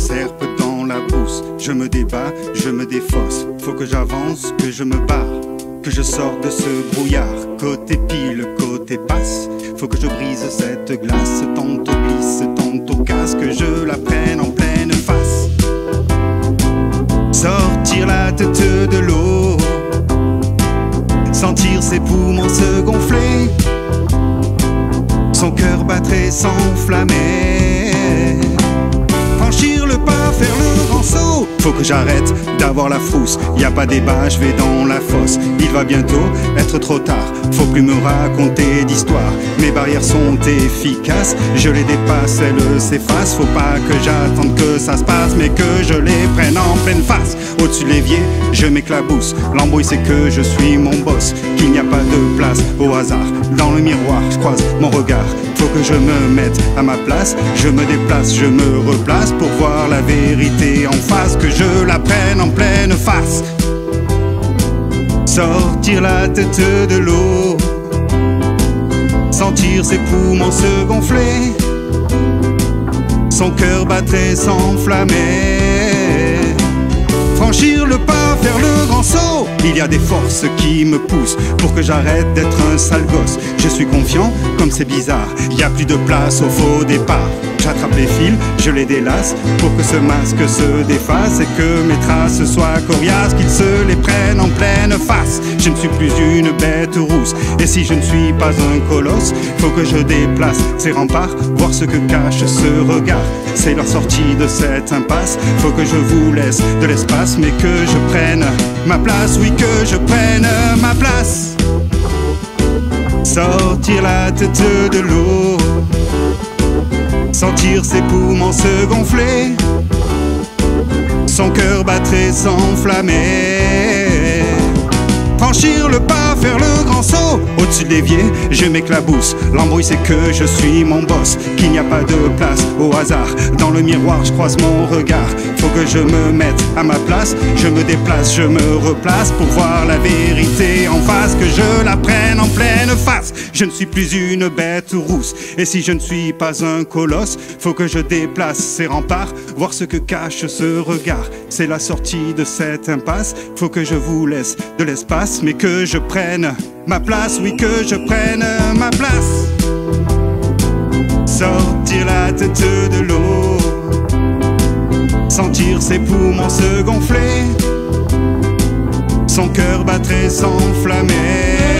serpe dans la brousse. Je me débat, je me défausse. Faut que j'avance, que je me barre, que je sorte de ce brouillard. Côté pile, côté passe. Faut que je brise cette glace. Tantôt glisse, tantôt casse. Que je la prenne en pleine face. Sortir la tête de l'eau. Sentir ses poumons se gonfler. Son cœur battre et s'enflammer. Franchir le pas, faire le grand saut. Faut que j'arrête d'avoir la frousse. Y a pas débat, je vais dans la fosse. Il va bientôt être trop tard. Faut plus me raconter d'histoire. Mes barrières sont efficaces. Je les dépasse, elles s'effacent. Faut pas que j'attende que ça se passe, mais que je les prenne en pleine face. Au-dessus de l'évier, je m'éclabousse. L'embrouille c'est que je suis mon boss. Qu'il n'y a pas de place au hasard. Dans le miroir, je croise mon regard. Faut que je me mette à ma place. Je me déplace, je me replace pour voir la vérité en face. Que je la prenne en pleine face. Sortir la tête de l'eau. Sentir ses poumons se gonfler. Son cœur battre et s'enflammer. Franchir le pas, faire le grand saut. Il y a des forces qui me poussent pour que j'arrête d'être un sale gosse. Je suis confiant comme c'est bizarre. Il y a plus de place au faux départ. J'attrape les fils, je les délace pour que ce masque se défasse et que mes traces soient coriaces, qu'ils se les prennent en pleine face. Je ne suis plus une bête rousse, et si je ne suis pas un colosse, faut que je déplace ces remparts, voir ce que cache ce regard. C'est leur sortie de cette impasse. Faut que je vous laisse de l'espace, mais que je prenne ma place. Oui, que je prenne ma place. Sortir la tête de l'eau. Sentir ses poumons se gonfler. Son cœur battre et s'enflammer. Franchir le pas, faire le grand saut. Au-dessus de l'évier, je m'éclabousse. L'embrouille c'est que je suis mon boss. Qu'il n'y a pas de place au hasard. Dans le miroir, je croise mon regard. Faut que je me mette à ma place. Je me déplace, je me replace pour voir la vérité en face. Que je la prenne en pleine face. Je ne suis plus une bête rousse. Et si je ne suis pas un colosse, faut que je déplace ces remparts, voir ce que cache ce regard. C'est la sortie de cette impasse. Faut que je vous laisse de l'espace, mais que je prenne ma place. Oui, que je prenne ma place. Sortir la tête de l'eau. Sentir ses poumons se gonfler. Son cœur battre et s'enflammer.